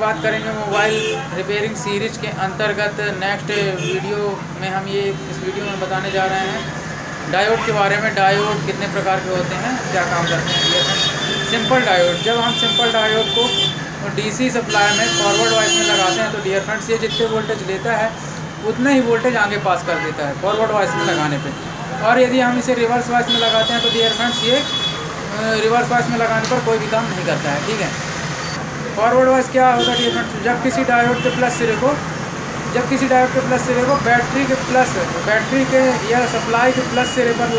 बात करेंगे mobile repairing series के अंतर्गत नेक्स्ट वीडियो में। हम ये इस वीडियो में बताने जा रहे हैं डायोड के बारे में। डायोड कितने प्रकार के होते हैं, क्या काम करते हैं। ये सिंपल डायोड, जब हम सिंपल डायोड को डीसी सप्लाई में फॉरवर्ड वाइज में लगाते हैं तो डियर फ्रेंड्स ये जितने वोल्टेज लेता है उतने ही वोल्टेज आगे पास कर देता है फॉरवर्ड वाइज में लगाने पे। और यदि हम इसे रिवर्स वाइज में लगाते हैं तो डियर फ्रेंड्स ये रिवर्स वाइज में लगाने पर कोई भी काम नहीं करता है। ठीक है, फॉरवर्ड वाइज क्या होगा डियर फ्रेंड्स, जब किसी डायोड के प्लस सिरे को बैटरी के या सप्लाई के प्लस सिरे पर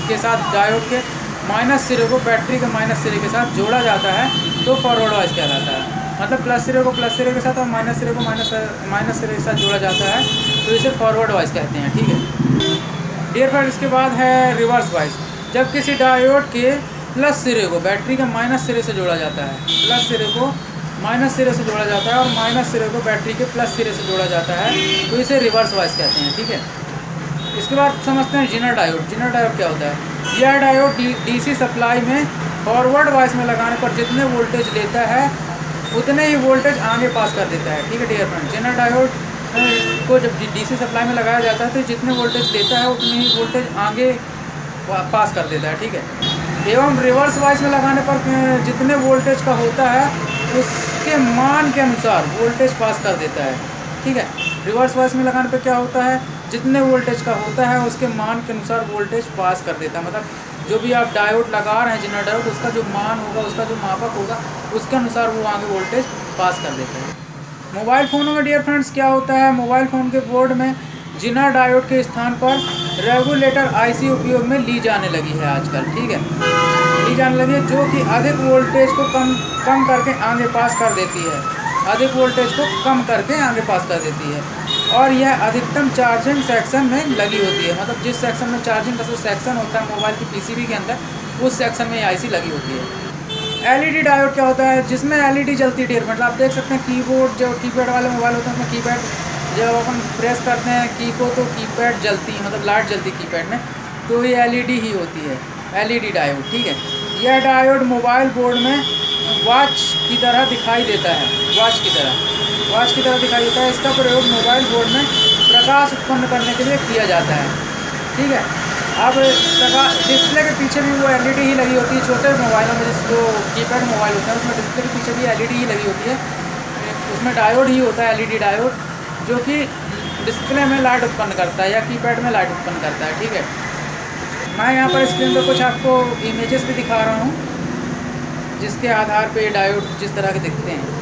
के साथ डायोड के माइनस सिरे को बैटरी के माइनस सिरे के साथ जोड़ा जाता है तो फॉरवर्ड वाइज कहलाता है। मतलब प्लस सिरे को प्लस सिरे के साथ और माइनस सिरे को माइनस सिरे के साथ जोड़ा जाता है तो इसे फॉरवर्ड वाइज कहते हैं। ठीक है डियर फ्रेंड्स, इसके बाद है रिवर्स वाइज। जब किसी डायोड के प्लस सिरे को बैटरी के माइनस सिरे से जोड़ा जाता है, प्लस सिरे को माइनस सिरे से जोड़ा जाता है और माइनस सिरे को बैटरी के प्लस सिरे से जोड़ा जाता है तो इसे रिवर्स वाइज कहते हैं। ठीक है, इसके बाद समझते हैं जिनर डायोड। जिनर डायोड क्या होता है, यह डायोड डीसी सप्लाई में फॉरवर्ड वाइज में लगाने पर जितने वोल्टेज लेता है उतने ही वोल्टेज आगे पास कर देता है। ठीक है डियर फ्रेंड, जिनर डायोड को जब डीसी सप्लाई में लगाया जाता है तो जितने वोल्टेज लेता है उतने ही वोल्टेज आगे पास कर देता है। ठीक है, एवं रिवर्स वाइज में लगाने पर जितने वोल्टेज का होता है उसके मान के अनुसार वोल्टेज पास कर देता है। ठीक है, रिवर्स वाइज में लगाने पर क्या होता है, जितने वोल्टेज का होता है उसके मान के अनुसार वोल्टेज पास कर देता है। मतलब जो भी आप डायोड लगा रहे हैं जिनर डायोड, उसका जो मान होगा, उसका जो मापक होगा, उसके अनुसार वो आगे वोल्टेज पास कर देता है। मोबाइल फ़ोनों में डियर फ्रेंड्स क्या होता है, मोबाइल फ़ोन के बोर्ड में जिनर डायोड के स्थान पर रेगुलेटर आईसी उपयोग में ली जाने लगी है आजकल। ठीक है, ली जाने लगी है जो कि अधिक वोल्टेज को कम करके आगे पास कर देती है, अधिक वोल्टेज को कम करके आगे पास कर देती है। और यह अधिकतम चार्जिंग सेक्शन में लगी होती है। मतलब जिस सेक्शन में चार्जिंग का जो सेक्शन होता है मोबाइल की पीसीबी के अंदर, उस सेक्शन में आईसी लगी होती है। एलईडी डायोड क्या होता है, जिसमें एलईडी जलती है। मतलब आप देख सकते हैं कीबोर्ड, जो कीपैड वाले मोबाइल होते हैं उसमें कीपैड जब अपन प्रेस करते हैं की को तो कीपैड जलती है, मतलब लाइट जलती है कीपैड में, तो ये एलईडी ही होती है, एलईडी डायोड। ठीक है, यह डायोड मोबाइल बोर्ड में वॉच की तरह दिखाई देता है, वॉच की तरह दिखाई देता है। इसका प्रयोग मोबाइल बोर्ड में प्रकाश उत्पन्न करने के लिए किया जाता है। ठीक है, अब डिस्प्ले के पीछे भी वो एलईडी ही लगी होती है। छोटे मोबाइलों में जो कीपैड मोबाइल होते हैं उसमें डिस्प्ले के पीछे भी एलईडी ही लगी होती है। उसमें डायोड ही होता है, एलईडी डायोड, जो कि डिस्प्ले में लाइट उत्पन्न करता है या कीपैड में लाइट उत्पन्न करता है। ठीक है, मैं यहाँ पर स्क्रीन पर कुछ आपको इमेजेस भी दिखा रहा हूँ जिसके आधार पे डायोड जिस तरह के दिखते हैं।